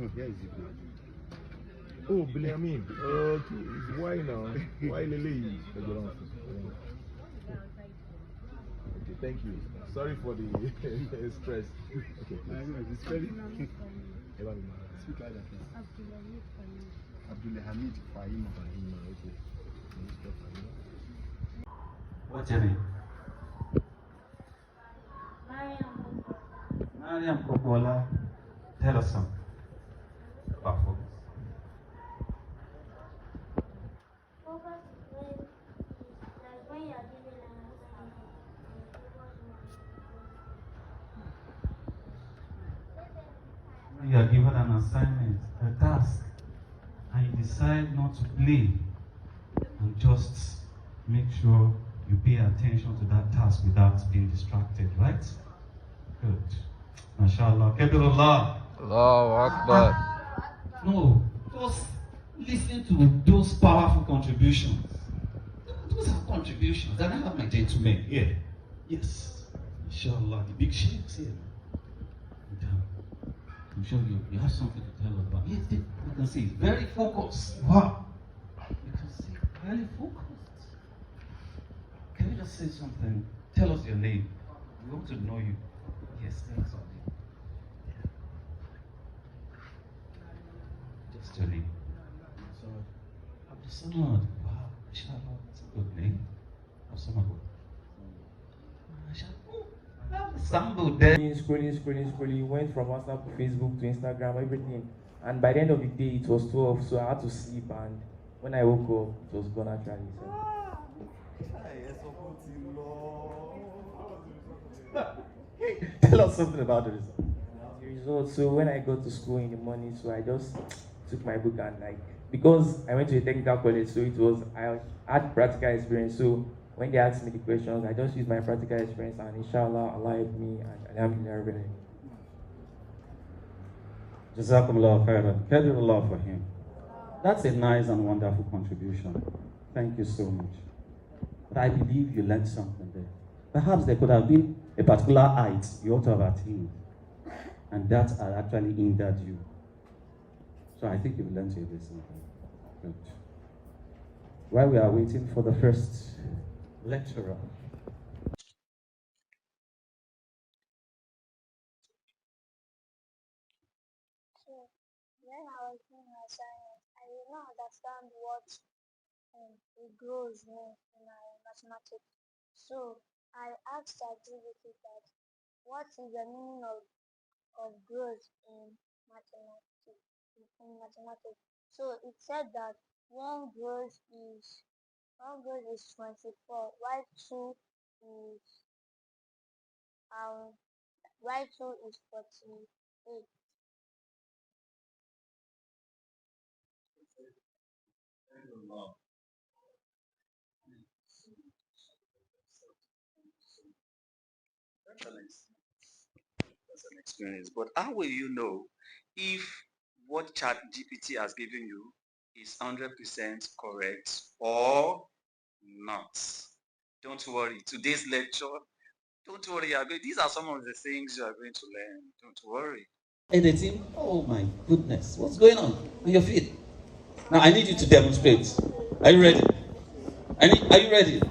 No, here is it now. Oh, Ibrahim. Okay, why now? Why Lily? Okay, thank you. Sorry for the stress. Okay, It's very. Speak like that, please. Abdulhamid Fahim. Okay. What's your name? Mariam Popola. Tell us something about focus. Focus when you are given an When you are given an assignment, a task, and you decide not to play and just make sure you pay attention to that task without being distracted, right? Good. MashaAllah. KIDDES. Allahu Akbar. No, just listen to those powerful contributions. Those are contributions. And I have my gentlemen here. Yes. Inshallah, the big sheikhs here. And, I'm sure you have something to tell us about. Yes, you can see it's very focused. Wow. You can see very focused. Can you just say something? Tell us your name. We want to know you. Yes, tell us your name. Just your name. Abdulsamad. Wow, inshallah, that's a good name. Abdulsamad. Sambo there. Scrolling, went from WhatsApp to Facebook to Instagram, everything. And by the end of the day, it was 12, so I had to sleep. And when I woke up, it was gone actually. So. Tell us something about the result. The result. So when I got to school in the morning, so I just took my book and because I went to a technical college, so I had practical experience. So when they asked me the questions, I just used my practical experience, and inshallah, Allah helped me, and alhamdulillah. Jazakumullah khayran. KIDDES for him. That's a nice and wonderful contribution. Thank you so much. But I believe you learned something there. Perhaps there could have been a particular height you ought to have attained, and that had actually hindered you. So I think you've learned your lesson. Good. While we are waiting for the first lecturer. So when I was doing my assignment, I did not understand what it grows mean in my mathematics. So I asked Adekule that what is the meaning of growth in mathematics? So it said that one growth is 24, while two is 48. That's an experience. But how will you know if what ChatGPT has given you is 100% correct or not? Don't worry. Today's lecture, don't worry. These are some of the things you are going to learn. Don't worry. Editing? Oh my goodness. What's going on your feet? Now I need you to demonstrate. Are you ready? Are you ready?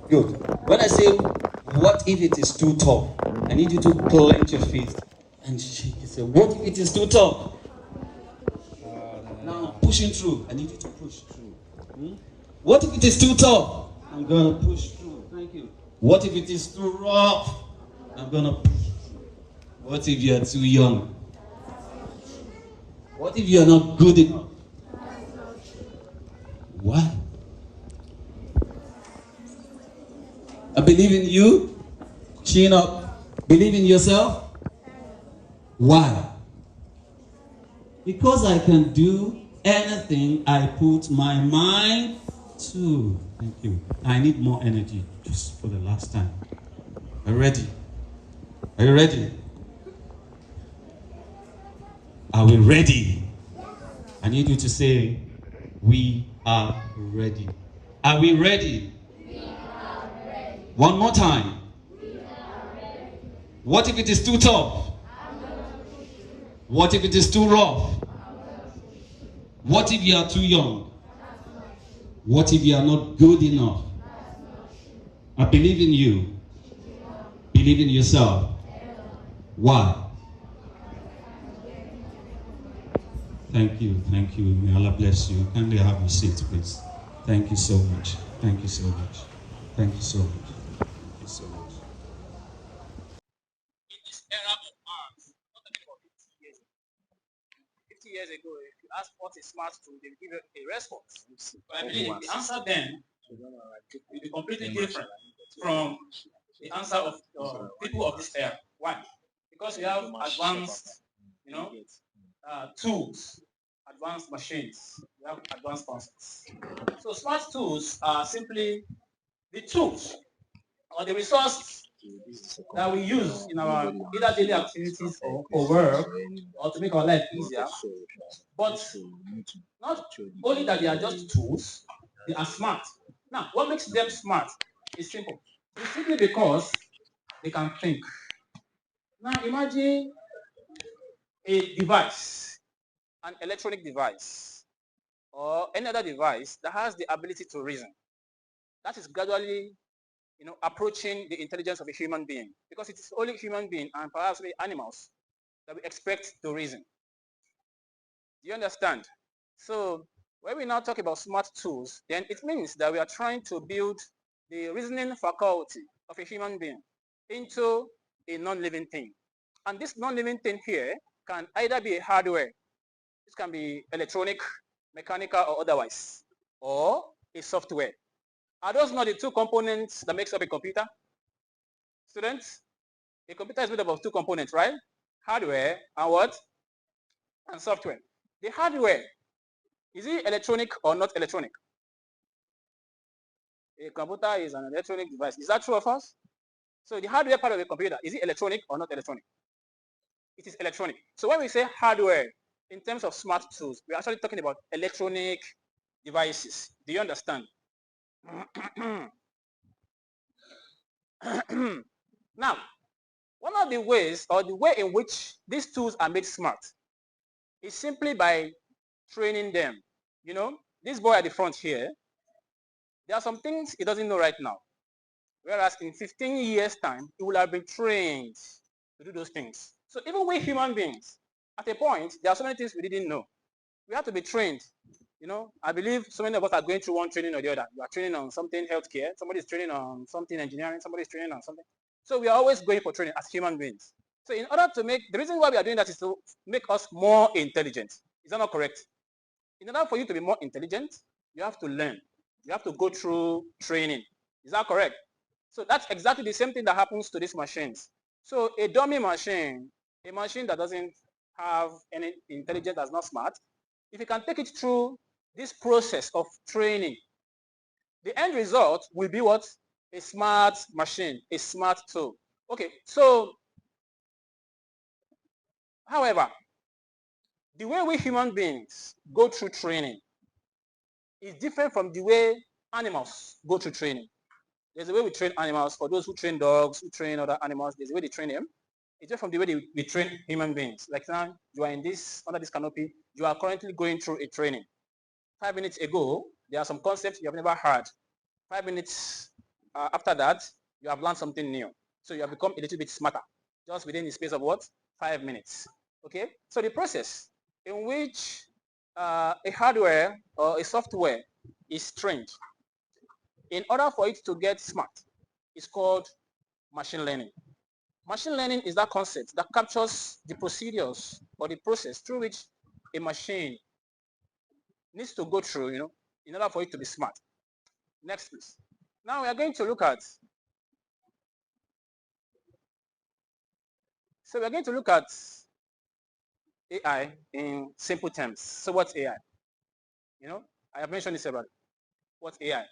Good. When I say, what if it is too tough? I need you to clench your feet and shake it. Say, what if it is too tough? Now pushing through. I need you to push through. What if it is too tough? I'm gonna push through. Thank you. What if it is too rough? I'm gonna push through. What if you are too young? What if you are not good enough? Why? I believe in you. Chin up. Believe in yourself. Why? Because I can do anything I put my mind to. Thank you. I need more energy just for the last time. Are you ready? Are you ready? Are we ready? I need you to say, we are ready. Are we ready? We are ready. One more time. We are ready. What if it is too tough? What if it is too rough? What if you are too young? What if you are not good enough? I believe in you. Believe in yourself. Why? Thank you. Thank you. May Allah bless you. Kindly have your seat, please. Thank you so much. Thank you so much. Thank you so much. Thank you so much. In this era of ours, not talking about 50 years ago. 50 years ago, if you ask what is smart tool, they will give you a response. But I believe the answer then will be completely different from the answer of people of this era. Why? Because we have advanced, tools, advanced machines, we have advanced concepts. So smart tools are simply the tools or the resources that we use in our either daily activities or for work or to make our life easier. But not only that they are just tools, they are smart. Now, what makes them smart is simple. It's simply because they can think. Now, imagine a device, an electronic device, or any other device that has the ability to reason. That is gradually, approaching the intelligence of a human being, because it is only human being and perhaps the animals that we expect to reason. Do you understand? So when we now talk about smart tools, then it means that we are trying to build the reasoning faculty of a human being into a non-living thing. And this non-living thing here can either be a hardware, this can be electronic, mechanical, or otherwise, or a software. Are those not the two components that makes up a computer? Students, a computer is made up of two components, right? Hardware and what? And software. The hardware, is it electronic or not electronic? A computer is an electronic device. Is that true of us? So the hardware part of a computer, is it electronic or not electronic? It is electronic. So when we say hardware, in terms of smart tools, we're actually talking about electronic devices. Do you understand? Now, one of the ways or the way in which these tools are made smart is simply by training them. This boy at the front here, there are some things he doesn't know right now. Whereas in 15 years' time, he will have been trained to do those things. So even we human beings, at a point, there are so many things we didn't know. We have to be trained. I believe so many of us are going through one training or the other. You are training on something healthcare, somebody is training on something engineering, somebody is training on something. So we are always going for training as human beings. So in order to the reason why we are doing that is to make us more intelligent. Is that not correct? In order for you to be more intelligent, you have to learn. You have to go through training. Is that correct? So that's exactly the same thing that happens to these machines. So a dummy machine, a machine that doesn't have any intelligence, that's not smart, if you can take it through this process of training, the end result will be what? A smart machine, a smart tool. Okay, so, however, the way we human beings go through training is different from the way animals go through training. There's a way we train animals. For those who train dogs, who train other animals, there's a way they train them. It's just from the way we train human beings. Like now, you are under this canopy, you are currently going through a training. 5 minutes ago, there are some concepts you have never heard. 5 minutes after that, you have learned something new. So you have become a little bit smarter, just within the space of what? 5 minutes. Okay? So the process in which a hardware or a software is trained, in order for it to get smart, it's called machine learning. Machine learning is that concept that captures the procedures or the process through which a machine needs to go through, in order for it to be smart. Next, please. Now we are going to look at, AI in simple terms. So what's AI? I have mentioned this already. What's AI?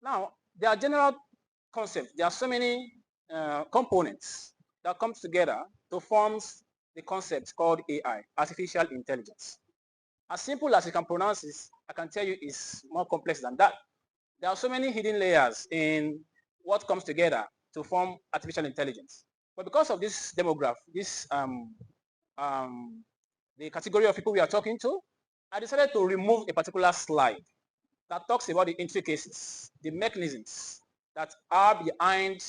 Now, there are general concepts. There are so many components that come together to form the concept called AI, artificial intelligence. As simple as you can pronounce this, I can tell you it's more complex than that. There are so many hidden layers in what comes together to form artificial intelligence. But because of this demographic, the category of people we are talking to, I decided to remove a particular slide that talks about the intricacies, the mechanisms that are behind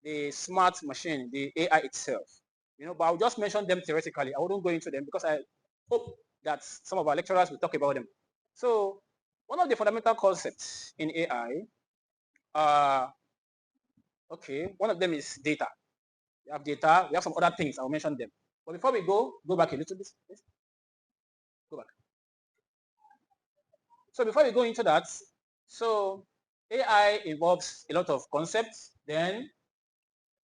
the smart machine, the AI itself. But I'll just mention them theoretically. I wouldn't go into them because I hope that some of our lecturers will talk about them. So one of the fundamental concepts in AI, one of them is data. We have data, we have some other things, I'll mention them. But before we go back a little bit, please. Go back. So before we go into that, so AI involves a lot of concepts. Then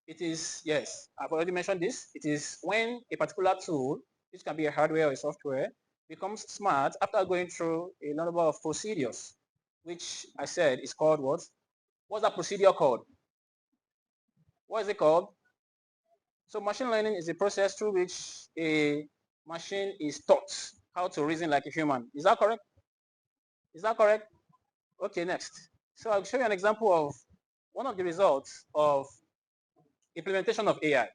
it is, yes, I've already mentioned this. It is when a particular tool, which can be a hardware or a software, becomes smart after going through a number of procedures, which I said is called what? What's that procedure called? What is it called? So machine learning is a process through which a machine is taught how to reason like a human. Is that correct? Is that correct? Okay, next. So I'll show you an example of one of the results of implementation of AI,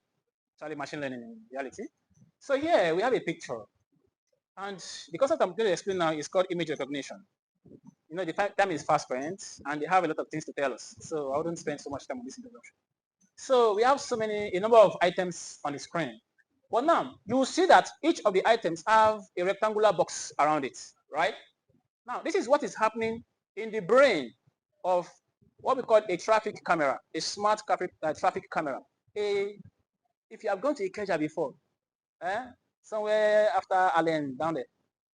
actually machine learning in reality. So here we have a picture. And the concept I'm going to explain now is called image recognition. The time is fast spent, and they have a lot of things to tell us. So I wouldn't spend so much time on this introduction. So we have a number of items on the screen. But now, you will see that each of the items have a rectangular box around it, right? Now, this is what is happening in the brain of what we call a traffic camera, a smart traffic camera. If you have gone to Ikeja before, somewhere after Allen down there,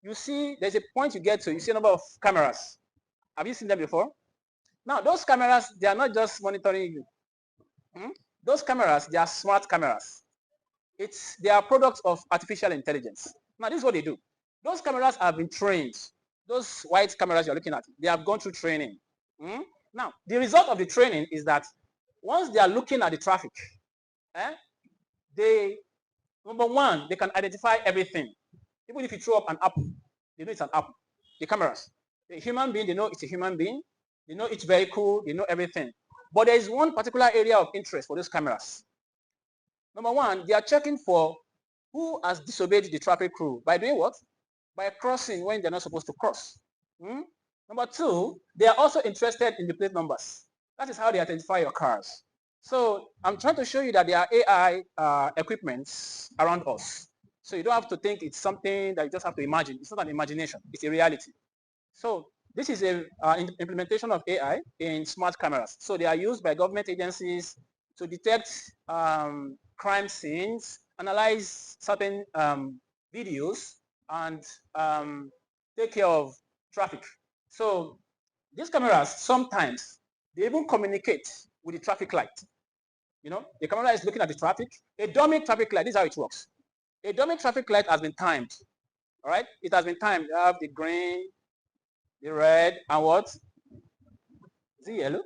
you see there's a point you get to, you see a number of cameras. Have you seen them before? Now, those cameras, they are not just monitoring you. Those cameras, they are smart cameras. They are products of artificial intelligence. Now, this is what they do. Those cameras have been trained. Those white cameras you're looking at, they have gone through training. Now, the result of the training is that once they are looking at the traffic, number one, they can identify everything. Even if you throw up an apple, they know it's an apple. The cameras. The human being, they know it's a human being. They know it's vehicle. They know everything. But there is one particular area of interest for those cameras. Number one, they are checking for who has disobeyed the traffic rule. By doing what? By crossing when they're not supposed to cross. Number two, they are also interested in the plate numbers. That is how they identify your cars. So I'm trying to show you that there are AI equipments around us. So you don't have to think it's something that you just have to imagine. It's not an imagination. It's a reality. So this is an implementation of AI in smart cameras. So they are used by government agencies to detect crime scenes, analyze certain videos, and take care of traffic. So these cameras, sometimes, they even communicate with the traffic light. The camera is looking at the traffic. A dummy traffic light, this is how it works. A dummy traffic light has been timed. All right? It has been timed. You have the green, the red, and what? Is it yellow?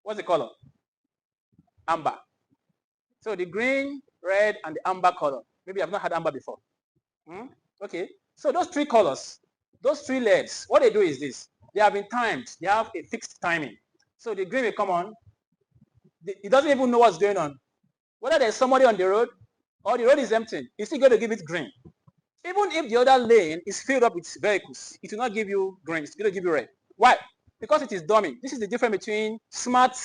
What's the color? Amber. So the green, red, and the amber color. Maybe I've not had amber before. Okay. So those three colors, those three LEDs, what they do is this. They have been timed. They have a fixed timing. So the green will come on. It doesn't even know what's going on. Whether there's somebody on the road or the road is empty, it's still going to give it green. Even if the other lane is filled up with vehicles, it will not give you green. It's going to give you red. Why? Because it is dummy. This is the difference between smart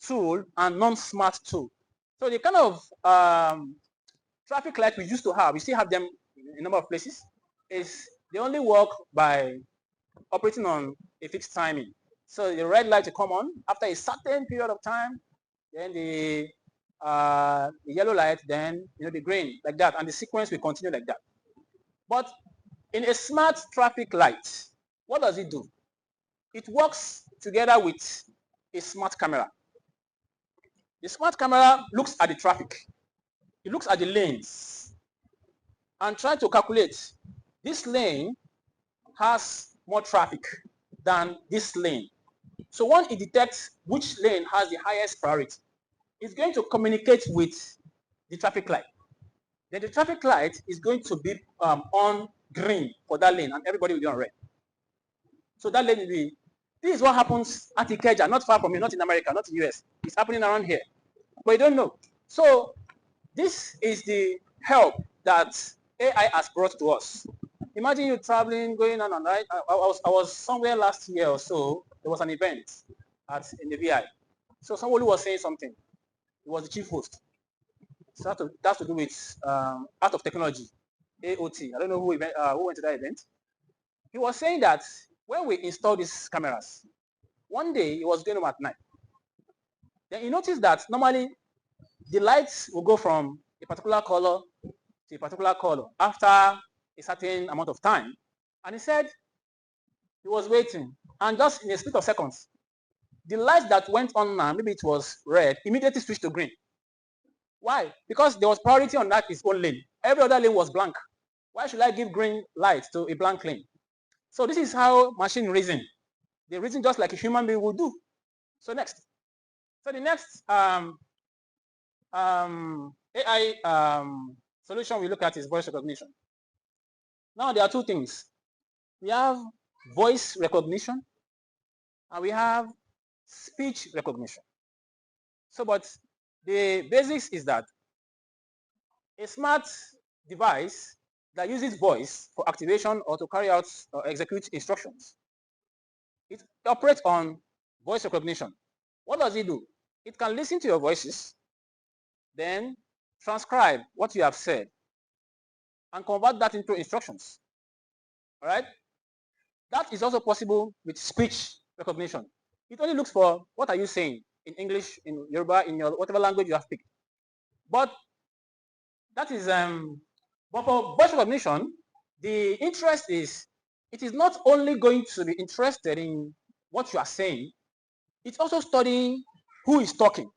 tool and non-smart tool. So the kind of traffic light we used to have, we still have them in a number of places, is they only work by operating on a fixed timing. So the red light will come on after a certain period of time, then the yellow light, then the green, like that, and the sequence will continue like that. But in a smart traffic light, what does it do? It works together with a smart camera. The smart camera looks at the traffic. It looks at the lanes and tries to calculate this lane has more traffic than this lane. So once it detects which lane has the highest priority, it's going to communicate with the traffic light. Then the traffic light is going to be on green for that lane, and everybody will be on red. So that lane will be. This is what happens at Ikeja, not far from here, not in America, not in the US. It's happening around here, but you don't know. So this is the help that AI has brought to us. imagine you traveling, going on and right. I was somewhere last year or so. There was an event in the VI. So somebody was saying something. He was the chief host. So that's to do with Art of Technology, AOT. I don't know who went to that event. He was saying that when we install these cameras, one day he was going home at night. Then he noticed that normally the lights will go from a particular color to a particular color after a certain amount of time. And he said he was waiting, and just in a split of seconds, the light that went on now, maybe it was red, immediately switched to green. Why? Because there was priority on that his own lane. Every other lane was blank. Why should I give green light to a blank lane? So this is how machine reason. They reason just like a human being would do. So next. So the next AI solution we look at is voice recognition. Now there are two things. We have voice recognition and we have speech recognition. So but the basics is that a smart device that uses voice for activation or to carry out or execute instructions, it operates on voice recognition. What does it do? It can listen to your voices, then transcribe what you have said and convert that into instructions. All right? That is also possible with speech recognition. It only looks for what are you saying in English, in Yoruba, in your whatever language you have picked. But that is but for voice recognition, the interest is it is not only going to be interested in what you are saying, it's also studying who is talking.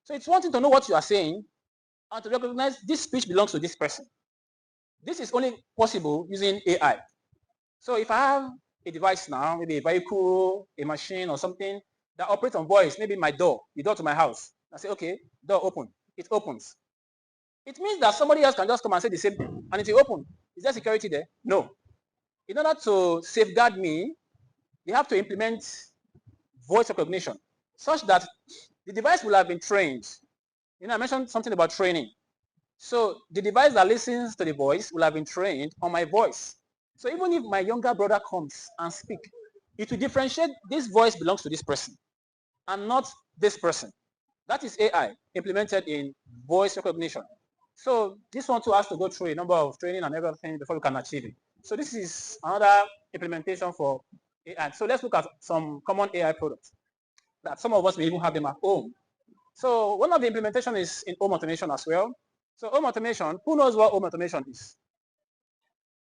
So it's wanting to know what you are saying and to recognize this speech belongs to this person. This is only possible using AI. So if I have a device now, maybe a vehicle, a machine or something that operates on voice, maybe my door, the door to my house. I say, okay, door open. It opens. It means that somebody else can just come and say the same thing and it will open. Is there security there? No. In order to safeguard me, they have to implement voice recognition such that the device will have been trained. You know, I mentioned something about training. So the device that listens to the voice will have been trained on my voice. So even if my younger brother comes and speaks, it will differentiate this voice belongs to this person and not this person. That is AI implemented in voice recognition. So this one too has to go through a number of training and everything before we can achieve it. So this is another implementation for AI. So let's look at some common AI products that some of us may even have them at home. So one of the implementation is in home automation as well. So home automation, who knows what home automation is?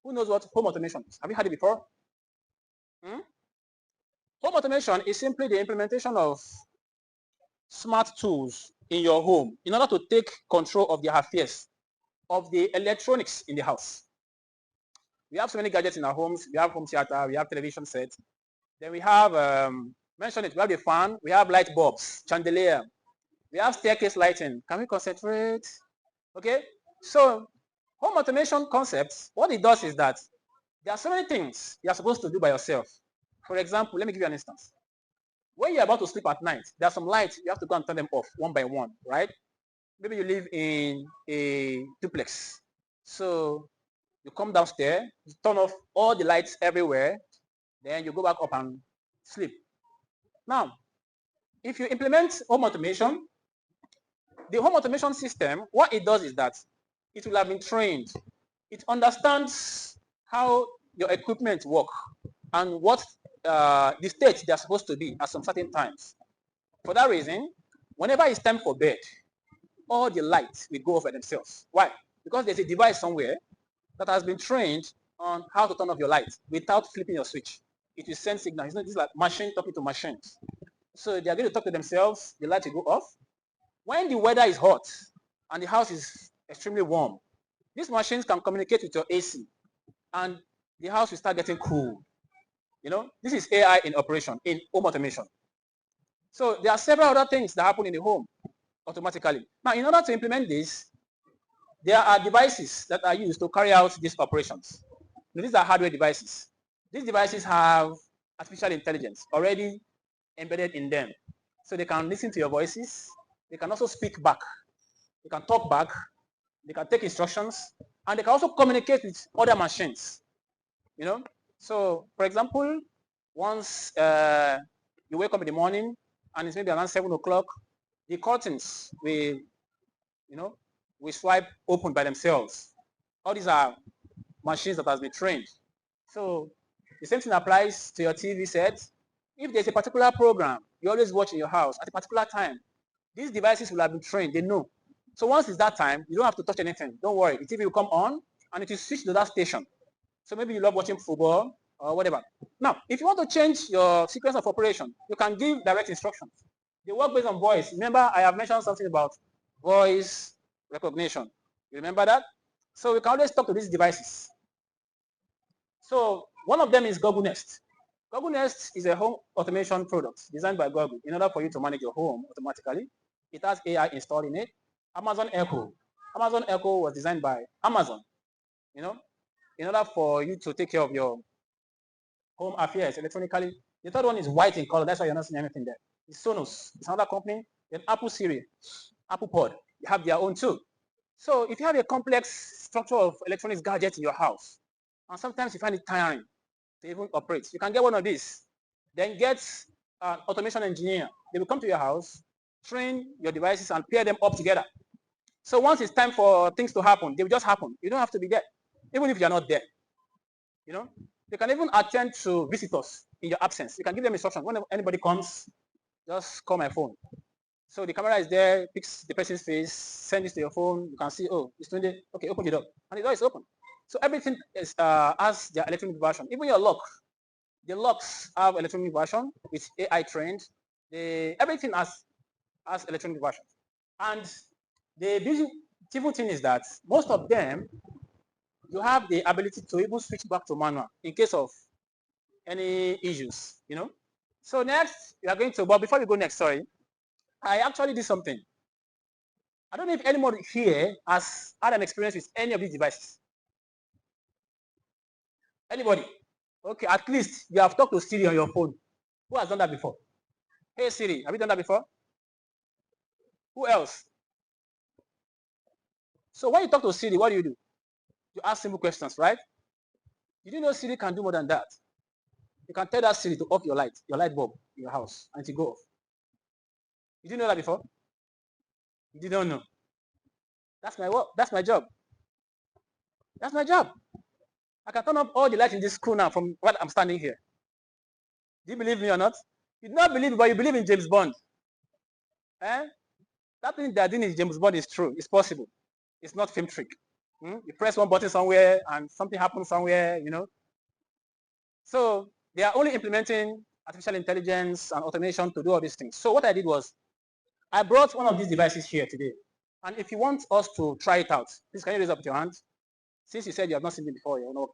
Who knows what home automation is? Have you heard it before? Home automation is simply the implementation of smart tools in your home in order to take control of the affairs of the electronics in the house. We have so many gadgets in our homes. We have home theater, we have television sets. Then we have, mention it, we have the fan, we have light bulbs, chandelier, we have staircase lighting. Can we concentrate? Okay, so home automation concepts, what it does is that there are so many things you are supposed to do by yourself. For example, let me give you an instance. When you're about to sleep at night, there are some lights, you have to go and turn them off one by one, right? Maybe you live in a duplex. So you come downstairs, you turn off all the lights everywhere, then you go back up and sleep. Now, if you implement home automation, the home automation system, what it does is that it will have been trained. It understands how your equipment work and what the state they are supposed to be at some certain times. For that reason, whenever it's time for bed, all the lights will go off by themselves. Why? Because there's a device somewhere that has been trained on how to turn off your light without flipping your switch. It will send signals. This is like machine talking to machines. So they are going to talk to themselves, the light will go off. When the weather is hot and the house is extremely warm, these machines can communicate with your AC and the house will start getting cool. You know, this is AI in operation, in home automation. So there are several other things that happen in the home automatically. Now, in order to implement this, there are devices that are used to carry out these operations. Now, these are hardware devices. These devices have artificial intelligence already embedded in them. So they can listen to your voices. They can also speak back. They can talk back. They can take instructions. And they can also communicate with other machines. You know, so for example, once you wake up in the morning and it's maybe around 7 o'clock, the curtains will, you know, will swipe open by themselves. All these are machines that has been trained. So the same thing applies to your TV set. If there's a particular program you always watch in your house at a particular time, these devices will have been trained, they know. So once it's that time, you don't have to touch anything. Don't worry, the TV will come on and it will switch to that station. So maybe you love watching football or whatever. Now, if you want to change your sequence of operation, you can give direct instructions. They work based on voice. Remember, I have mentioned something about voice recognition. You remember that? So we can always talk to these devices. So one of them is Google Nest. Google Nest is a home automation product designed by Google in order for you to manage your home automatically. It has AI installed in it. Amazon Echo. Amazon Echo was designed by Amazon, you know, in order for you to take care of your home affairs electronically. The third one is white in color. That's why you're not seeing anything there. It's Sonos. It's another company. Then Apple Siri, Apple Pod. They have their own too. So if you have a complex structure of electronics gadgets in your house, and sometimes you find it tiring to even operate, you can get one of these. Then get an automation engineer. They will come to your house, train your devices, and pair them up together. So once it's time for things to happen, they will just happen. You don't have to be there, even if you're not there. You know, they can even attend to visitors in your absence. You can give them instructions. When anybody comes, just call my phone. So the camera is there, picks the person's face, send this to your phone. You can see, oh, it's 20. Okay, open the door, and the door is open. So everything is has their electronic version. Even your lock, the locks have electronic version with AI trained. Everything has electronic version. And the beautiful thing is that most of them, you have the ability to even switch back to manual in case of any issues, you know. So next, we are going to, but before we go next, sorry, I actually did something. I don't know if anybody here has had an experience with any of these devices. Anybody? Okay, at least you have talked to Siri on your phone. Who has done that before? Hey Siri, have you done that before? Who else? So when you talk to Siri, what do? You ask simple questions, right? Did you know Siri can do more than that? You can tell that Siri to off your light bulb in your house, and it will go off. Did you know that before? You didn't know. That's my work. That's my job. That's my job. I can turn off all the lights in this school now from what I'm standing here. Do you believe me or not? You do not believe me, but you believe in James Bond. Eh? That thing they're doing in James Bond is true. It's possible. It's not film trick. You press one button somewhere and something happens somewhere, you know. So they are only implementing artificial intelligence and automation to do all these things. So what I did was, I brought one of these devices here today. And if you want us to try it out, please can you raise up your hand? Since you said you have not seen it before, you know.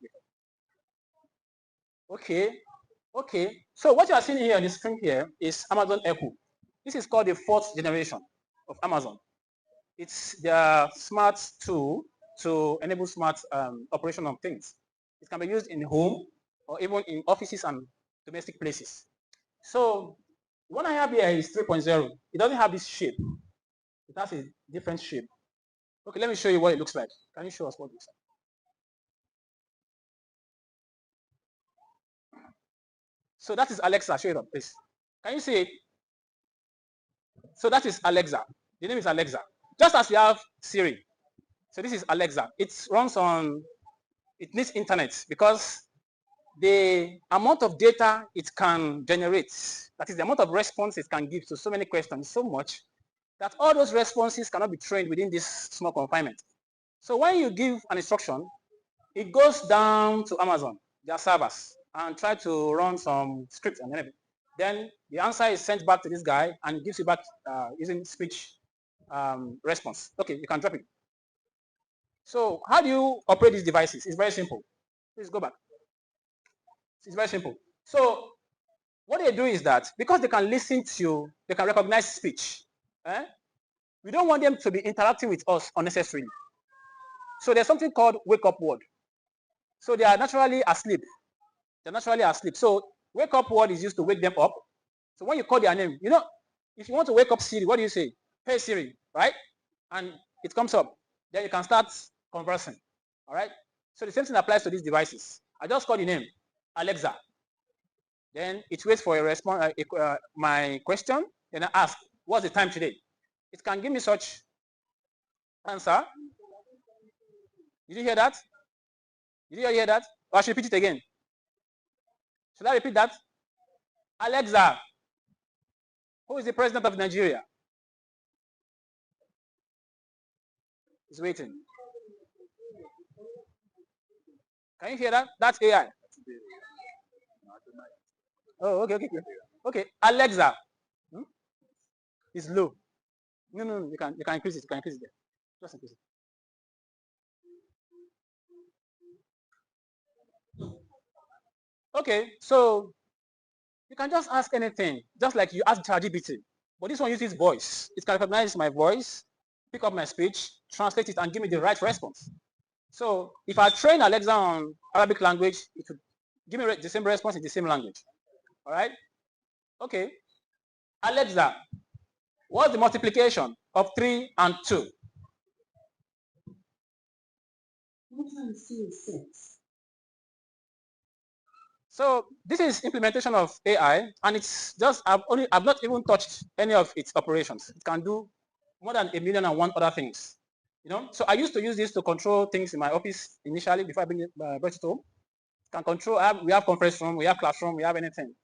Okay. Okay. So what you are seeing here on the screen here is Amazon Echo. This is called the 4th generation of Amazon. It's their smart tool to enable smart operation of things. It can be used in home or even in offices and domestic places. So the one I have here is 3.0. It doesn't have this shape. It has a different shape. Okay, let me show you what it looks like. Can you show us what it looks like? So that is Alexa. Show it up, please. Can you see it? So that is Alexa. The name is Alexa. Just as we have Siri. So this is Alexa. It runs on, it needs internet because the amount of data it can generate, that is the amount of response it can give to so many questions, so much that all those responses cannot be trained within this small confinement. So when you give an instruction, it goes down to Amazon, their servers, and try to run some scripts and everything. Then the answer is sent back to this guy and gives you back using speech response. Okay, you can drop it. So how do you operate these devices? It's very simple. Please go back. It's very simple. So what they do is that because they can listen to you, they can recognize speech. We don't want them to be interacting with us unnecessarily. So there's something called wake up word. So they are naturally asleep. They're naturally asleep. So wake up word is used to wake them up. So when you call their name, you know, if you want to wake up Siri, what do you say? Hey Siri, right? And it comes up. Then you can start conversing. All right? So the same thing applies to these devices. I just call the name, Alexa. Then it waits for a response, my question. Then I ask, what's the time today? It can give me such answer. Did you hear that? Did you hear that? Or I should repeat it again. Should I repeat that? Alexa, who is the president of Nigeria? He's waiting. Can you hear that? That's AI. Oh, okay. Okay, Alexa. It's low. No, you can increase it. You can increase it there. Just increase it. Okay, so you can just ask anything, just like you ask ChatGPT. But this one uses voice. It can recognize my voice, pick up my speech, translate it, and give me the right response. So if I train Alexa on Arabic language, it would give me the same response in the same language. All right? Okay. Alexa, what's the multiplication of 3 and 2? 4 times 2 is 6. So this is implementation of AI, and it's just I've not even touched any of its operations. It can do more than 1,000,001 other things. You know, so I used to use this to control things in my office initially before I brought it home. Can control. We have conference room, we have classroom, we have anything.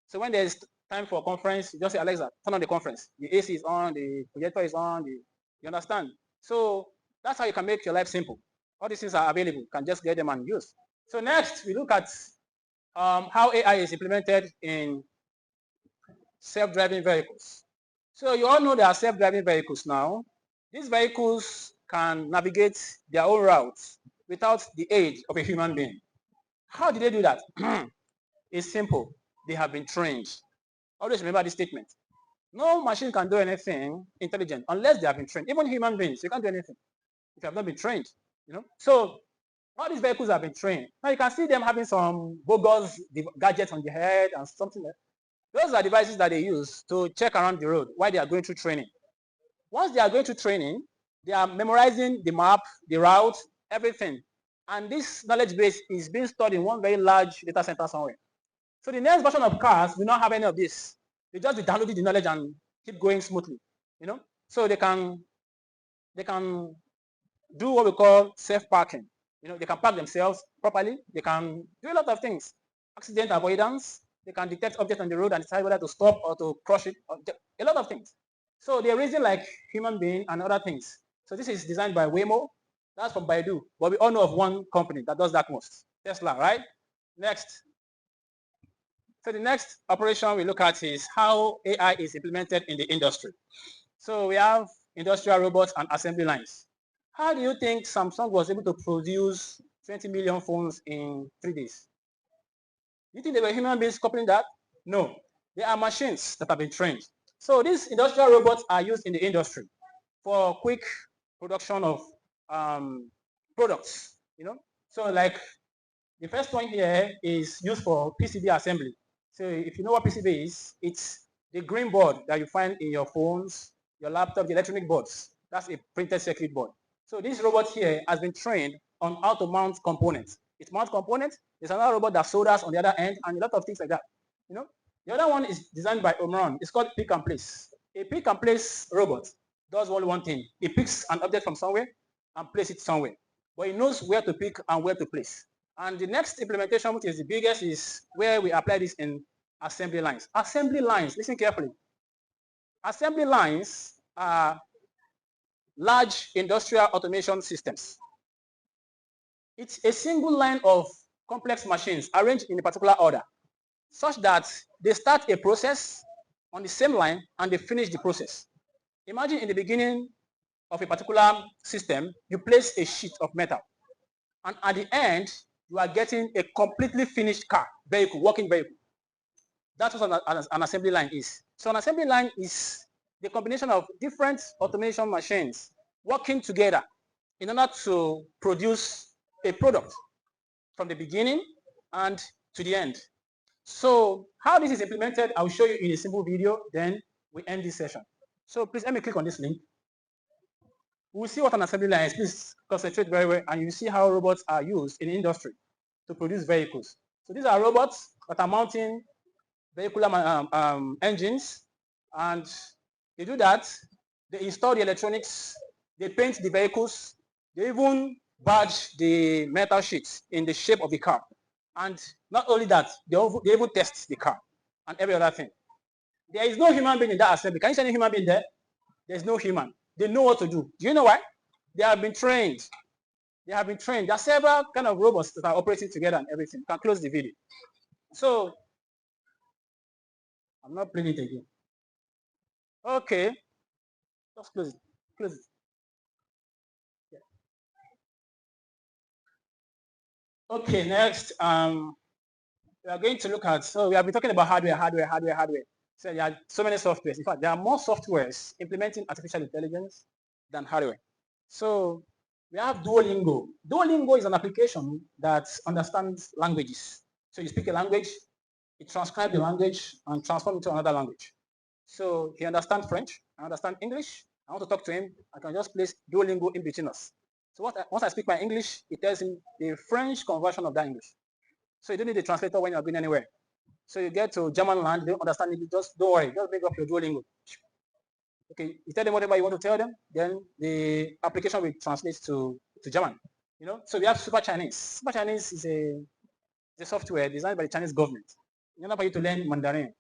So when there's time for a conference, you just say, Alexa, turn on the conference. The AC is on, the projector is on. You understand? So that's how you can make your life simple. All these things are available. You can just get them and use. So next, we look at how AI is implemented in self-driving vehicles. So you all know there are self-driving vehicles now. These vehicles can navigate their own routes without the aid of a human being. How did they do that? It's simple. They have been trained. Always remember this statement. No machine can do anything intelligent unless they have been trained. Even human beings, you can't do anything if you have not been trained. You know. So all these vehicles have been trained. Now you can see them having some bogus gadgets on the head and something like that. Those are devices that they use to check around the road while they are going through training. Once they are going through training, they are memorizing the map, the route, everything. And this knowledge base is being stored in one very large data center somewhere. So the next version of cars will not have any of this. They just be downloading the knowledge and keep going smoothly. You know, so they can do what we call self-parking. You know, they can park themselves properly. They can do a lot of things. Accident avoidance. They can detect objects on the road and decide whether to stop or to crush it. A lot of things. So they're reasoning like human being and other things. So this is designed by Waymo. That's from Baidu. But we all know of one company that does that most. Tesla, right? Next. So the next operation we look at is how AI is implemented in the industry. So we have industrial robots and assembly lines. How do you think Samsung was able to produce 20 million phones in 3 days? You think they were human beings copying that? No. They are machines that have been trained. So these industrial robots are used in the industry for quick production of products. You know, so like the first one here is used for PCB assembly. So if you know what PCB is, it's the green board that you find in your phones, your laptop, the electronic boards. That's a printed circuit board. So this robot here has been trained on how to mount components. It mounts components. There's another robot that solders on the other end, and a lot of things like that. You know, the other one is designed by Omron. It's called pick and place. A pick and place robot does only one thing. It picks an object from somewhere and places it somewhere, but it knows where to pick and where to place. And the next implementation, which is the biggest, is where we apply this in assembly lines. Assembly lines, listen carefully. Assembly lines are large industrial automation systems. It's a single line of complex machines arranged in a particular order, such that they start a process on the same line and they finish the process. Imagine in the beginning of a particular system, you place a sheet of metal, and at the end, you are getting a completely finished car, vehicle, working vehicle. That's what an assembly line is. So an assembly line is the combination of different automation machines working together in order to produce a product from the beginning and to the end. So how this is implemented, I'll show you in a simple video, then we end this session. So please let me click on this link. We'll see what an assembly line is. Please concentrate very well, and you see how robots are used in industry. to produce vehicles. So these are robots that are mounting vehicular engines, and they do that. They install the electronics, they paint the vehicles, they even badge the metal sheets in the shape of the car. And not only that, they even test the car and every other thing. There is no human being in that assembly. Can you see any human being there? There's no human. They know what to do. Do you know why? They have been trained. They have been trained. There are several kind of robots that are operating together and everything. You can close the video. So, I'm not playing it again. Okay. Just close it. Close it. Yeah. Okay, next. We are going to look at, so we have been talking about hardware. So there are so many softwares. In fact, there are more softwares implementing artificial intelligence than hardware. So we have Duolingo. Duolingo is an application that understands languages. So you speak a language, it transcribes the language and transforms it to another language. So he understands French, I understand English. I want to talk to him. I can just place Duolingo in between us. So once I speak my English, it tells him the French conversion of that English. So you don't need a translator when you're going anywhere. So you get to German land, they don't understand it, just don't worry, just bring up your Duolingo. Okay, you tell them whatever you want to tell them, then the application will translate to German. You know, so we have Super Chinese. Super Chinese is a software designed by the Chinese government in order for you to learn Mandarin.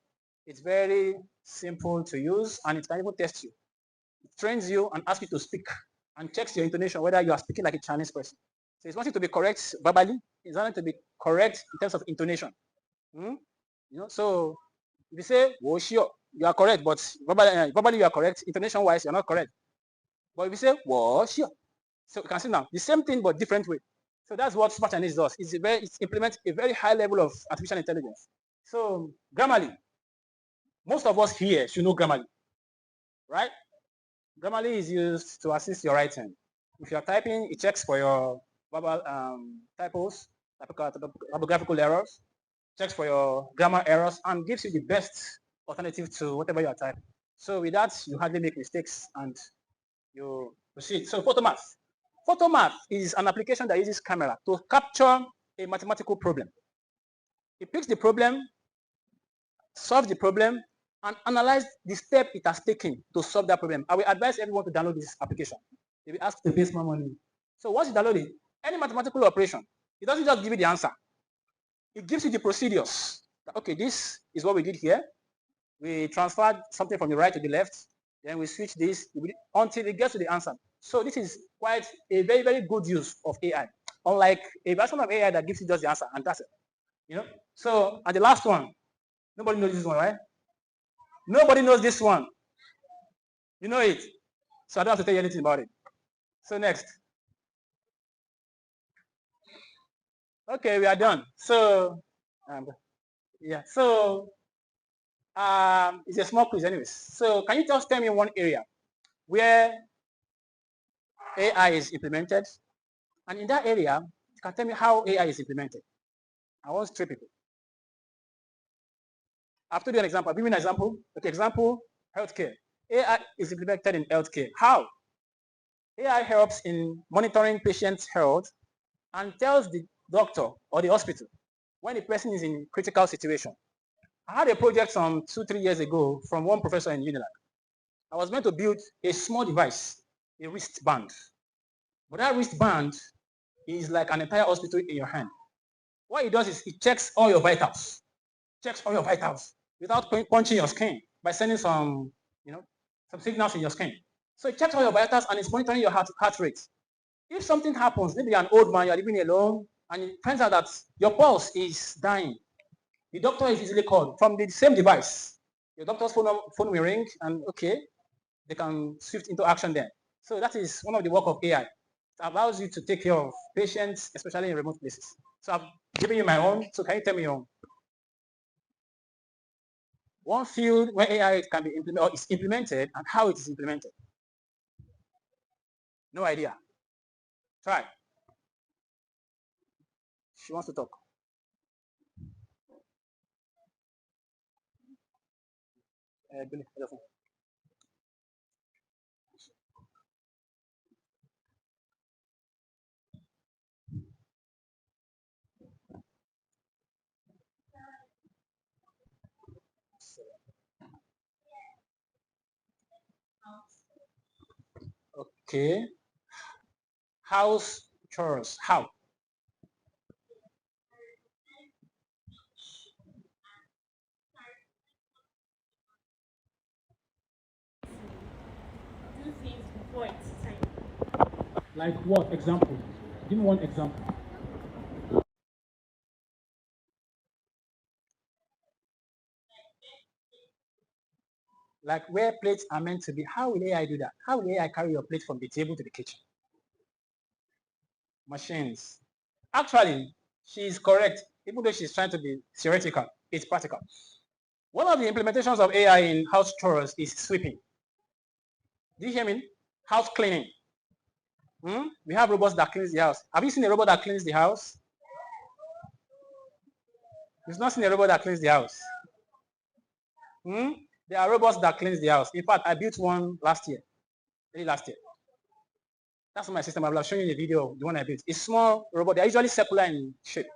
It's very simple to use, and it can even test you. It trains you and asks you to speak and checks your intonation, whether you are speaking like a Chinese person. So it's wanting to be correct verbally, it's wanting to be correct in terms of intonation. You know, so if you say, "Oh, sure," you are correct, but verbally you are correct. Intonation-wise, you're not correct. But if you say, "Oh, sure," so you can see now the same thing but different way. So that's what Super Chinese does. It implements a very high level of artificial intelligence. So Grammarly, most of us here should know Grammarly, right? Grammarly is used to assist your writing. If you are typing, it checks for your verbal typos, typographical errors, checks for your grammar errors, and gives you the best alternative to whatever you are typing. So with that, you hardly make mistakes and you proceed. So Photomath. Photomath is an application that uses camera to capture a mathematical problem. It picks the problem, solves the problem, and analyze the step it has taken to solve that problem. I will advise everyone to download this application. They will ask to pay more money. So once you download it, any mathematical operation, it doesn't just give you the answer. It gives you the procedures. Okay, this is what we did here. We transferred something from the right to the left. Then we switch this until it gets to the answer. So this is quite a very, very good use of AI. Unlike a version of AI that gives you just the answer and that's it. You know? So, and the last one, nobody knows this one, right? Nobody knows this one. You know it. So I don't have to tell you anything about it. So next. Okay, we are done. So, yeah. So, it's a small quiz anyways. So can you just tell me one area where AI is implemented? And in that area, you can tell me how AI is implemented. I want 3 people. I have to do an example. I'll give you an example. Okay, example, healthcare. AI is implemented in healthcare. How? AI helps in monitoring patients' health and tells the doctor or the hospital when the person is in critical situation. I had a project some 2-3 years ago from one professor in Unilag. I was meant to build a small device, a wristband. But that wristband is like an entire hospital in your hand. What it does is it checks all your vitals. Without punching your skin by sending some signals in your skin. So it checks all your vitals and it's monitoring your heart rate. If something happens, maybe an old man, you're living alone, and it turns out that your pulse is dying, the doctor is easily called from the same device. Your doctor's phone will ring, and okay, they can shift into action then. So that is one of the work of AI. It allows you to take care of patients, especially in remote places. So I've given you my own. So can you tell me your own? One field where AI can be implemented or is implemented and how it is implemented. No idea. Try. She wants to talk. Okay. House chores. How? Do things before it's time. Like what? Example. Give me one example. Like where plates are meant to be. How will AI do that? How will AI carry your plate from the table to the kitchen? Machines. Actually, she's correct. Even though she's trying to be theoretical, it's practical. One of the implementations of AI in house chores is sweeping. Do you hear me? House cleaning. We have robots that cleans the house. Have you seen a robot that cleans the house? You've not seen a robot that cleans the house. There are robots that cleans the house. In fact, I built one last year. Really last year. That's my system. I will show you the video of the one I built. It's small robot. They're usually circular in shape.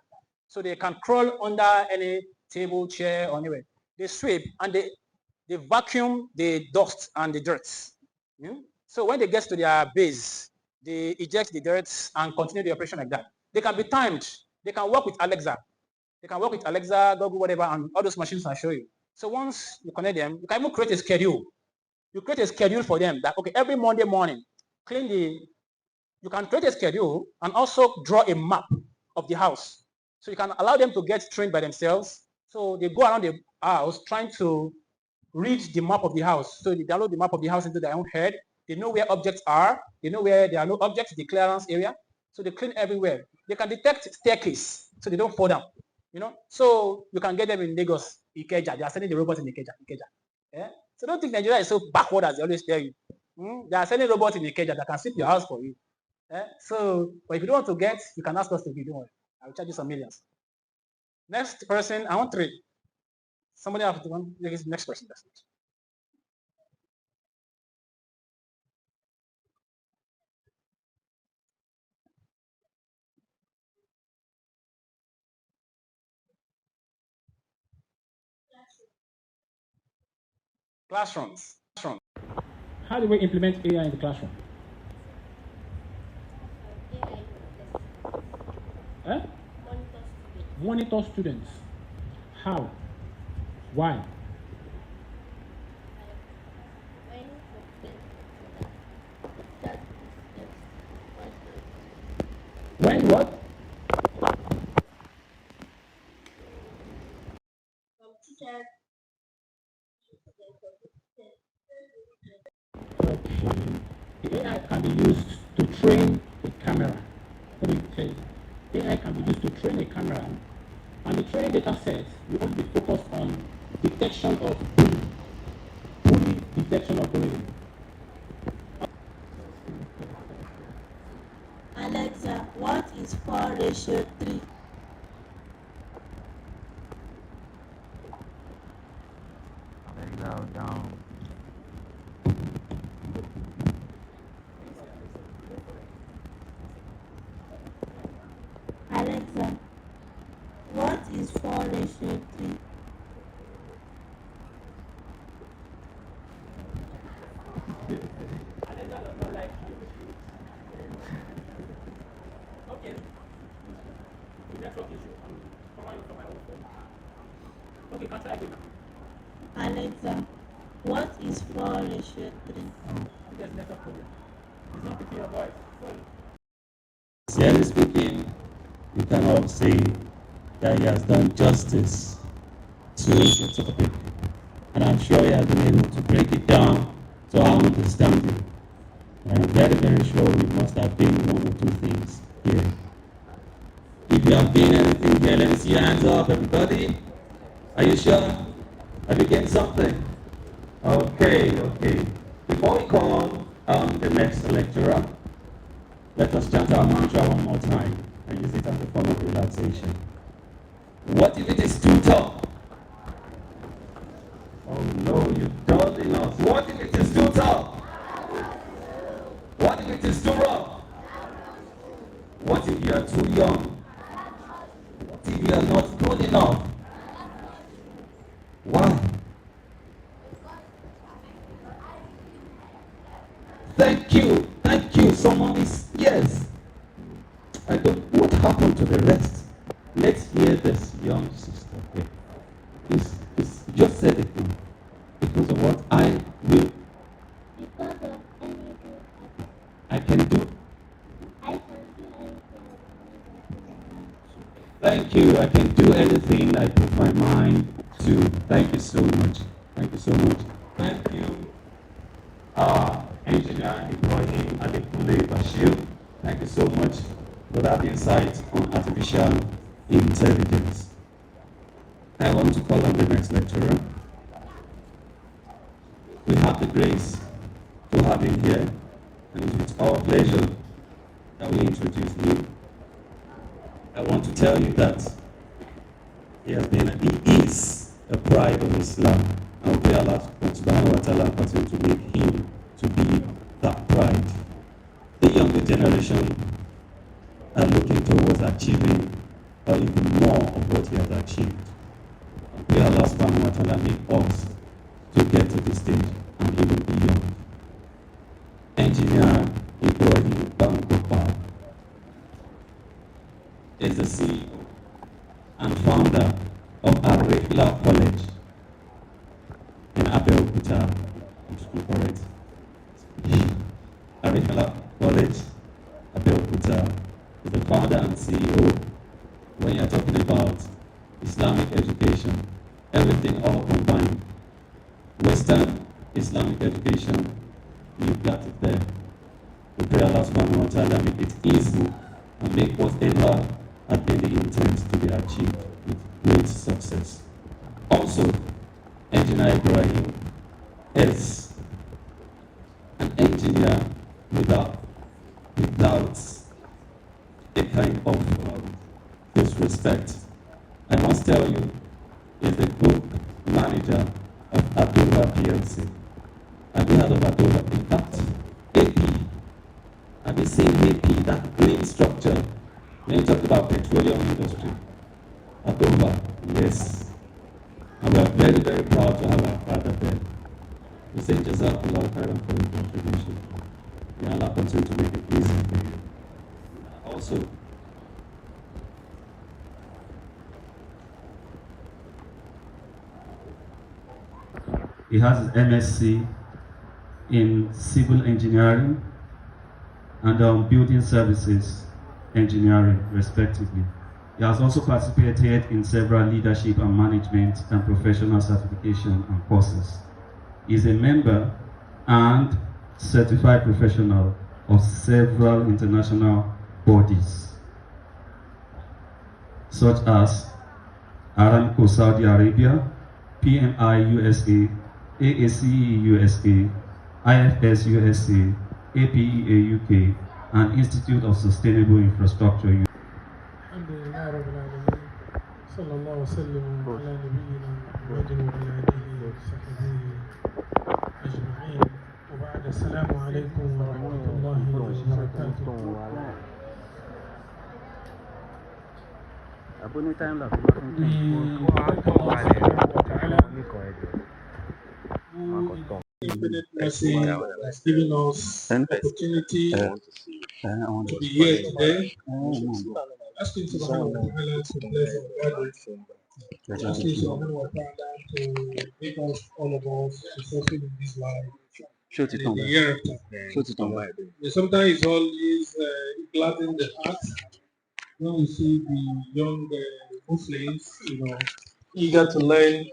So they can crawl under any table, chair, or anywhere. They sweep and they vacuum the dust and the dirt. So when they get to their base, they eject the dirt and continue the operation like that. They can be timed. They can work with Alexa. They can work with Alexa, Google, whatever, and all those machines I'll show you. So once you connect them, you can even create a schedule. You create a schedule for them that, okay, every Monday morning, you can create a schedule and also draw a map of the house. So you can allow them to get trained by themselves. So they go around the house trying to read the map of the house. So they download the map of the house into their own head. They know where objects are. They know where there are no objects, the clearance area. So they clean everywhere. They can detect staircase so they don't fall down. So you can get them in Lagos, Ikeja. They are sending the robots in Ikeja. Yeah? So don't think Nigeria is so backward as they always tell you. They are sending robots in Ikeja that can sweep your house for you. So, but if you don't want to get, you can ask us to be doing it. I will charge you some millions. Next person, I want 3. Somebody have to one. Next person. That's it. Classrooms. How do we implement AI in the classroom? Monitor students. How? Why? When what? The AI can be used to train a camera. What do you say? AI can be used to train a camera, and the training data set will only be focused on detection of bullying. Only detection of bullying. Alexa, what is 4:3? Down. Alexa, what is 4:3? Alexa, what is 4:3? Sincerely speaking, you cannot say that he has done justice to the topic. And I'm sure he has been able to break it down to our understanding. And I'm very, very sure we must have gained 1 or 2 things here. If you have gained anything here, let me see your hands up, everybody. Are you sure? Have you gained something? Okay. Before we call the next lecturer, let us chant our mantra one more time and use it as a form of relaxation. What if it is too tough? Oh no, you've done enough. What if it is too tough? What if it is too rough? What if you are too young? What if you are not good enough? Why? Thank you. someone is, yes. I don't, what happened to the rest? Let's hear this young sister here. It's just said it now. Because of what I will, I can do. Thank you. I can do anything I put my mind to. Thank you so much. Thank you so much. Thank you, Engineer Ibrahim Adekule Bashir. Thank you so much for that insight on artificial intelligence. I want to call on the next lecturer. We have the grace to have him here, and it's with our pleasure that we introduce him. I want to tell you that he is a pride of Islam. And we pray Allah subhanahu wa ta'ala continue to make him to be that pride. The younger generation are looking towards achieving or even more of what he has achieved. And pray Allah subhanahu wa ta'ala make us to get to this stage and even beyond. Engineer Ibrahim Bamgbopa is the CEO and founder of Adekule College in Adekule, correct? Adekule College, Adekule, is the founder and CEO. When you're talking about Islamic education, everything all combined, Western Islamic education, you've got it there. We pray Allah subhanahu wa ta'ala make it easy and make whatever had been the intent to be achieved with great success. Also, Engineer Ibrahim is an engineer without a kind of disrespect. I must tell you, is the group manager of Adekule PLC. Have you heard of Adekule? In fact, AP. Have you seen AP, that green structure? When you talk about petroleum industry, Adekule, yes. And we are very, very proud to have our father there. We say Jazakumullah khayran for your contribution. May Allah continue to make it easy for you. Also, he has his MSc in civil engineering and building services engineering, respectively. He has also participated in several leadership and management and professional certification and courses. He is a member and certified professional of several international bodies, such as Aramco Saudi Arabia, PMI USA, AACE USA, IFS USA, APEA UK, and Institute of Sustainable Infrastructure. الحمد لله رب العالمين صلى الله وسلم على نبينا محمد وعلى آله وصحبه أجمعين وبعد السلام عليكم ورحمة الله وبركاته. Infinite mercy has given us opportunity to be here today. Asking Subhanahu wa Ta'ala to bless our gathering. Asking Subhanahu wa Ta'ala to make us, all of us, successful in this life. And in the hereafter. Sometimes it's always gladden the heart when we see the young Muslims, eager to learn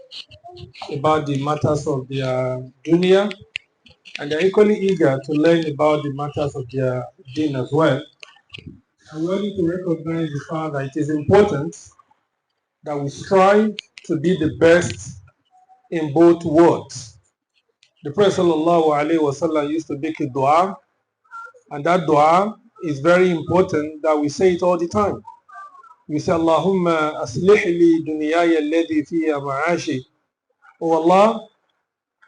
about the matters of their dunya, and they're equally eager to learn about the matters of their deen as well. And we need to recognize the fact that it is important that we strive to be the best in both worlds. The Prophet ﷺ used to make a dua, and that dua is very important that we say it all the time. We say, Allahumma aslih li dunyaya alladhi fiya ma'ashi. Oh Allah,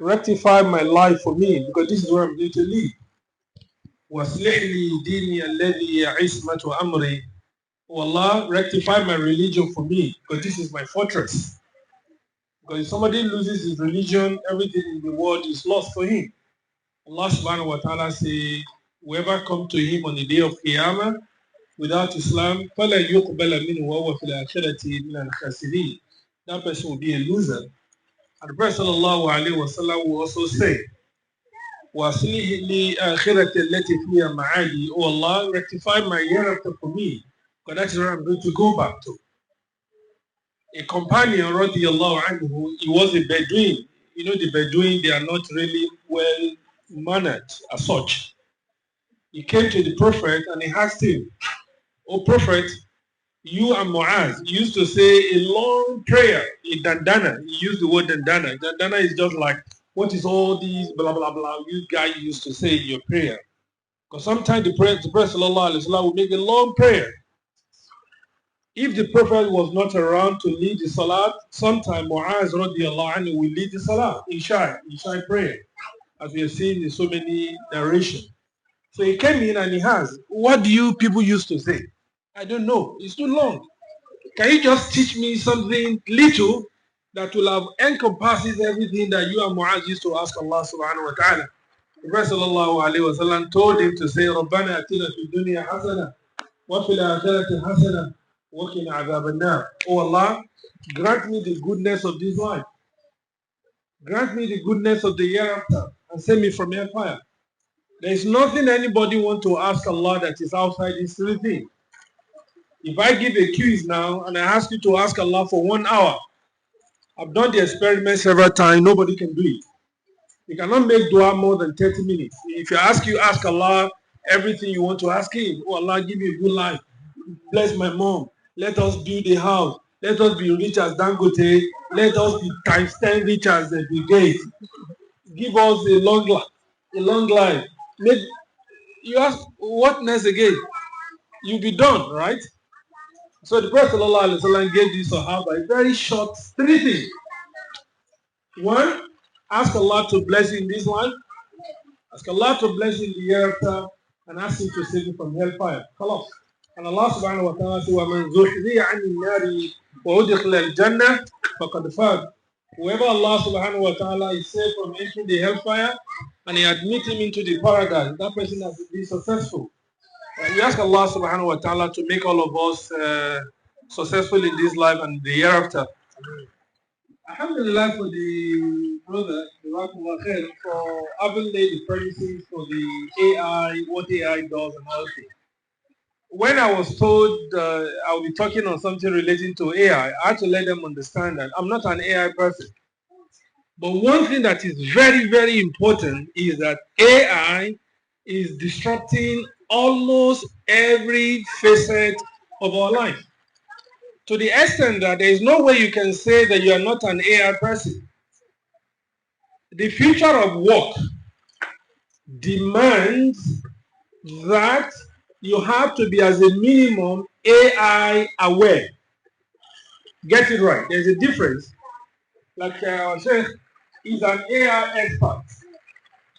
rectify my life for me, because this is where I'm going to live. وَأَصْلِحْ لِي دِينِي الَّذِي عِصْمَةُ أَمْرِي. Oh Allah, rectify my religion for me, because this is my fortress. Because if somebody loses his religion, everything in the world is lost for him. Allah subhanahu wa ta'ala say, whoever come to him on the day of Qiyamah without Islam, فَلَا يُقْبَلَ مِنْهُ وَهُوَ فِي الْآخِرَةِ مِنَ الْخَاسِرِينَ. That person will be a loser. And the Prophet sallallahu alaihi wasallam will also say, وَأَصْلِحْ لِي آخِرَةِ الَّتِي فِيهَا مَعَادِي. Oh Allah, rectify my hereafter for me, because that is where I'm going to go back to. A companion, radiallahu anhu, he was a Bedouin. You know, the Bedouin, they are not really well mannered as such. He came to the Prophet and he asked him, "Oh Prophet, you and Muaz used to say a long prayer, a dandana." He used the word dandana. Dandana is just like, what is all these blah, blah, blah, you guys used to say in your prayer. Because sometimes the Prophet sallallahu alaihi wasallam would make a long prayer. If the Prophet was not around to lead the Salat, sometime Muaz radiallahu anhu will lead the Salat, Isha prayer, as we have seen in so many narrations. So he came in and he asked, "What do you people used to say?" "I don't know. It's too long. Can you just teach me something little that will have encompasses everything that you and Muaz used to ask Allah subhanahu wa ta'ala?" The Prophet sallallahu alayhi wa sallam told him to say, "Rabbana atina fi dunya hasana wa fil akhirati hasana wa qina adhab an-nar." Oh Allah, grant me the goodness of this life. Grant me the goodness of the hereafter and save me from hellfire. There is nothing anybody want to ask Allah that is outside these three things. If I give a quiz now and I ask you to ask Allah for 1 hour, I've done the experiment several times, nobody can do it. You cannot make dua more than 30 minutes. If you ask Allah everything you want to ask him. "Oh Allah, give me a good life. Bless my mom. Let us build a house. Let us be rich as Dangote. Let us be times 10 rich as the Gates. Give us a long life." You ask, what next again? You'll be done, right? So the Prophet ﷺ gave this Sahaba a very short 3 things. 1, ask Allah to bless you in this life, ask Allah to bless you in the hereafter, and ask him to save you from hellfire. Khalas. And Allah subhanahu wa ta'ala says, وَمَنْ زُحْزِحَ عَنِ النَّارِ وَأُدْخِلَ الْجَنَّةِ فَقَدْ فَازَ. Whoever Allah subhanahu wa ta'ala is saved from entering the hellfire and he admit him into the paradise, that person has been successful. We ask Allah subhanahu wa ta'ala to make all of us successful in this life and the hereafter. Alhamdulillah for the brother, Jazakumullah khair, for having laid the premises for the AI, what AI does and all things. When I was told I'll be talking on something relating to AI, I had to let them understand that I'm not an AI person. But one thing that is very, very important is that AI is disrupting almost every facet of our life. To the extent that there is no way you can say that you are not an AI person. The future of work demands that you have to be as a minimum AI aware. Get it right. There's a difference. Like I said, he's an AI expert.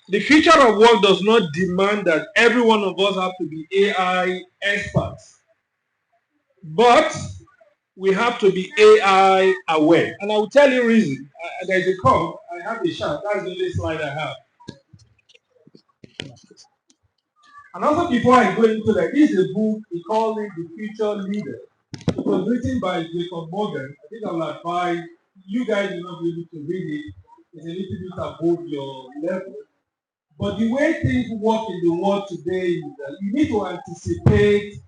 The future of work does not demand that every one of us have to be AI experts. But we have to be AI aware. And I will tell you reason. There's a call. I have a shot. That's the only slide I have. And also before I go into that, this is a book, we call it The Future Leader. It was written by Jacob Morgan. I think I will advise you guys will not be able to read it. It's a little bit above your level. But the way things work in the world today is that you need to anticipate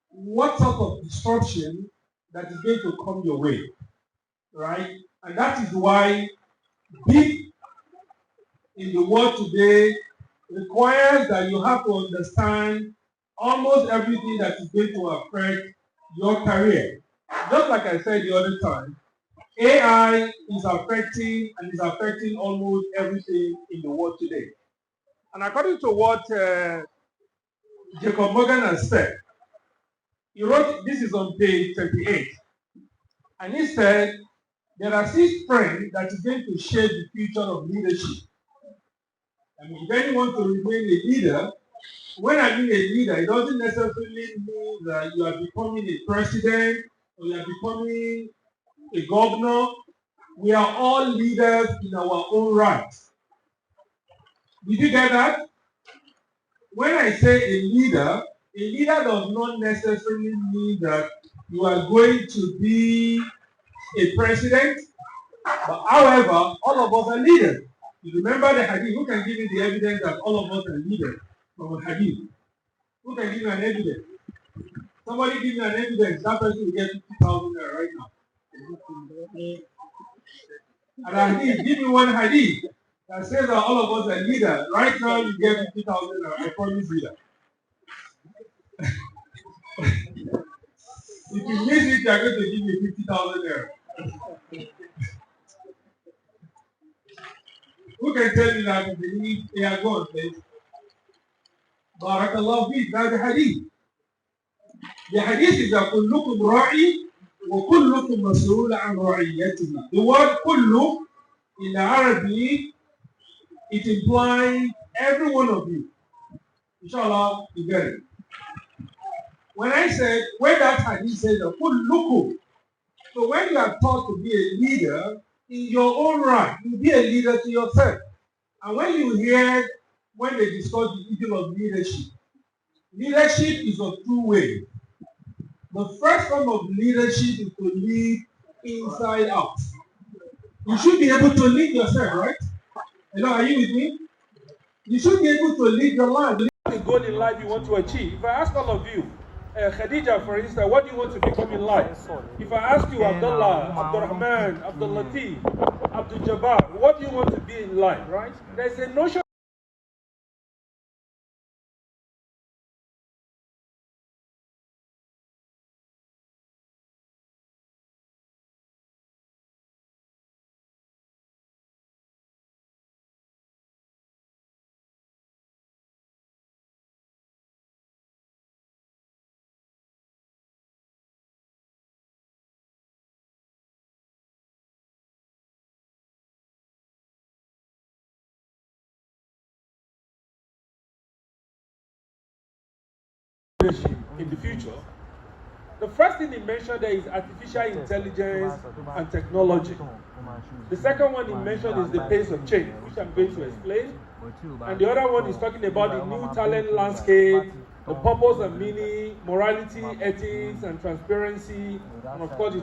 what sort of disruption that is going to come your way, right? And that is why being in the world today requires that you have to understand almost everything that is going to affect your career. Just like I said the other time, AI is affecting almost everything in the world today. And according to what Jacob Morgan has said, he wrote, this is on page 38, and he said, there are 6 trends that is going to shape the future of leadership. I mean, if anyone to remain a leader, when I mean a leader, it doesn't necessarily mean that you are becoming a president or you are becoming a governor. We are all leaders in our own right. Did you get that? when I say a leader does not necessarily mean that you are going to be a president. But however, all of us are leaders. You remember the hadith? Who can give me the evidence that all of us are leaders from a hadith? Who can give me an evidence? Somebody give me an evidence. That person will get 50,000 naira right now. And hadith, give me one hadith that says that all of us are leaders. Right now, you get 50,000 naira. I promise you that. If you miss it, you are going to give me 50,000 naira. Who can tell me that if you need a God, please? Baarkallah feek. Now the hadith. The hadith is that kullukum ra'i wa kullukum mas'ul an ra'iyatihi. The word kullu in Arabic, it implies every one of you. Inshallah, you get it. When that hadith says that kullukum, so when you are taught to be a leader, in your own right, you be a leader to yourself. And when they discuss the issue of leadership is of two ways. The first form of leadership is to lead inside out. You should be able to lead yourself, right? Hello, are you with me? You should be able to lead your life. The goal in life you want to achieve. If I ask all of you, Khadija, for instance, what do you want to become in life? If I ask you, Abdullah, Abdurrahman, Abdul Latif, Abdul Jabbar, what do you want to be in life, right? There's a notion in the future. The first thing he mentioned there is artificial intelligence and technology. The second one he mentioned is the pace of change, which I'm going to explain. And the other one is talking about the new talent landscape, the purpose and meaning, morality, ethics, and transparency, and of course,